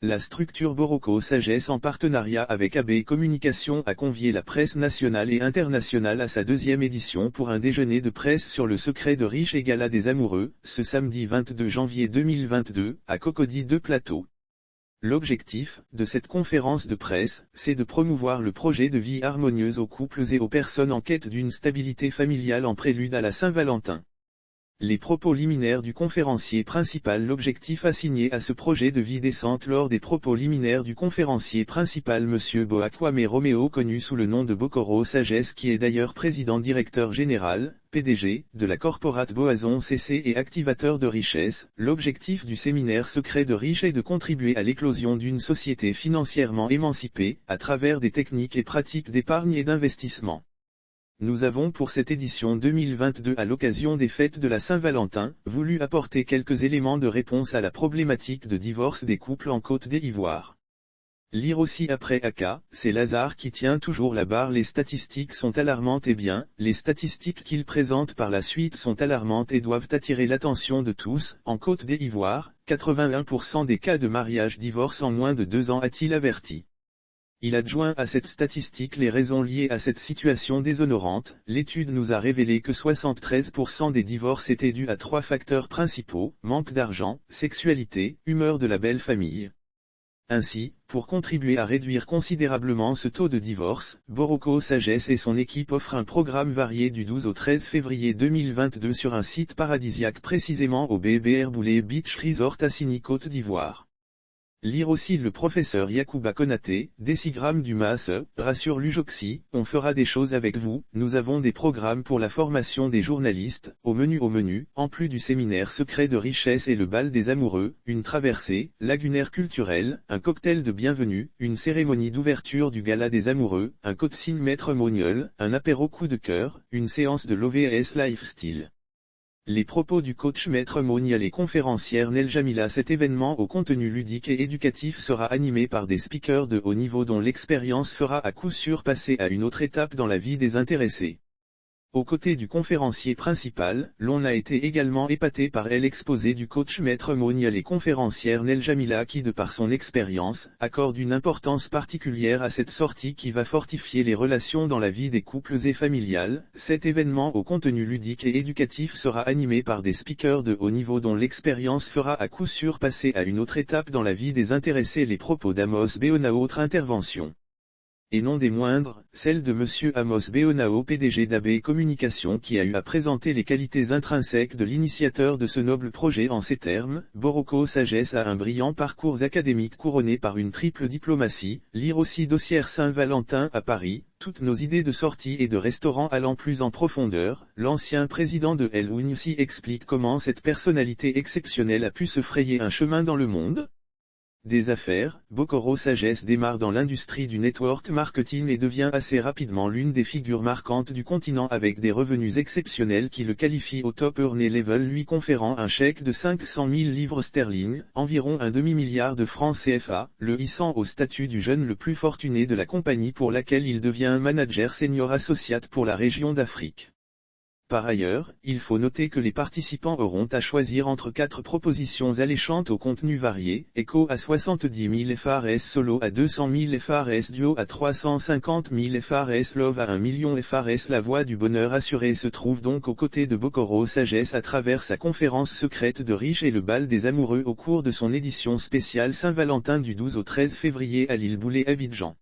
La structure Boroko Sagesse en partenariat avec AB Communication a convié la presse nationale et internationale à sa deuxième édition pour un déjeuner de presse sur le secret de riche et gala des amoureux, ce samedi 22 janvier 2022, à Cocody de Plateau. L'objectif de cette conférence de presse, c'est de promouvoir le projet de vie harmonieuse aux couples et aux personnes en quête d'une stabilité familiale en prélude à la Saint-Valentin. Les propos liminaires du conférencier principal. L'objectif assigné à ce projet de vie décente lors des propos liminaires du conférencier principal M. Boakwame Roméo, connu sous le nom de Bokoro Sagesse, qui est d'ailleurs président-directeur général, PDG, de la corporate Boazon CC et activateur de richesse. L'objectif du séminaire secret de riche est de contribuer à l'éclosion d'une société financièrement émancipée, à travers des techniques et pratiques d'épargne et d'investissement. Nous avons pour cette édition 2022 à l'occasion des fêtes de la Saint-Valentin, voulu apporter quelques éléments de réponse à la problématique de divorce des couples en Côte d'Ivoire. Lire aussi après AK, c'est Lazare qui tient toujours la barre. Les statistiques sont alarmantes et bien, les statistiques qu'il présente par la suite sont alarmantes et doivent attirer l'attention de tous. En Côte d'Ivoire, 81% des cas de mariage-divorce en moins de 2 ans, a-t-il averti. Il adjoint à cette statistique les raisons liées à cette situation déshonorante. L'étude nous a révélé que 73% des divorces étaient dus à 3 facteurs principaux: manque d'argent, sexualité, humeur de la belle famille. Ainsi, pour contribuer à réduire considérablement ce taux de divorce, Boroko Sagesse et son équipe offrent un programme varié du 12 au 13 février 2022 sur un site paradisiaque, précisément au BBR Boulet Beach Resort à Signy, Côte d'Ivoire. Lire aussi le professeur Yacouba Konaté, décigramme du MAS, rassure l'Ujoxy, on fera des choses avec vous. Nous avons des programmes pour la formation des journalistes, au menu, en plus du séminaire secret de richesse et le bal des amoureux, une traversée lagunaire culturelle, un cocktail de bienvenue, une cérémonie d'ouverture du gala des amoureux, un coaching maître monial, un apéro coup de cœur, une séance de l'OVS Lifestyle. Les propos du coach maître monial et conférencière Nel Jamila. Cet événement au contenu ludique et éducatif sera animé par des speakers de haut niveau dont l'expérience fera à coup sûr passer à une autre étape dans la vie des intéressés. Aux côtés du conférencier principal, l'on a été également épaté par l'exposé du coach maître monial et conférencière Nel Jamila qui, de par son expérience, accorde une importance particulière à cette sortie qui va fortifier les relations dans la vie des couples et familiales. Cet événement au contenu ludique et éducatif sera animé par des speakers de haut niveau dont l'expérience fera à coup sûr passer à une autre étape dans la vie des intéressés. Les propos d'Amos Béona. Autre intervention, et non des moindres, celle de M. Amos Béonao, PDG d'AB Communication, qui a eu à présenter les qualités intrinsèques de l'initiateur de ce noble projet en ces termes: Boroko Sagesse a un brillant parcours académique couronné par une triple diplomatie. Lire aussi dossier Saint-Valentin à Paris, toutes nos idées de sortie et de restaurant allant plus en profondeur. L'ancien président de El Ounsi explique comment cette personnalité exceptionnelle a pu se frayer un chemin dans le monde des affaires. Bokoro Sagesse démarre dans l'industrie du network marketing et devient assez rapidement l'une des figures marquantes du continent avec des revenus exceptionnels qui le qualifient au top earner level, lui conférant un chèque de 500 000 livres sterling, environ un demi-milliard de francs CFA, le hissant au statut du jeune le plus fortuné de la compagnie pour laquelle il devient un manager senior associate pour la région d'Afrique. Par ailleurs, il faut noter que les participants auront à choisir entre 4 propositions alléchantes au contenu varié: Echo à 70 000 FRS, Solo à 200 000 FRS, Duo à 350 000 FRS, Love à 1 million FRS. La voie du bonheur assuré se trouve donc aux côtés de Bokoro Sagesse à travers sa conférence secrète de riche et le bal des amoureux au cours de son édition spéciale Saint-Valentin du 12 au 13 février à l'île Boulet, Abidjan.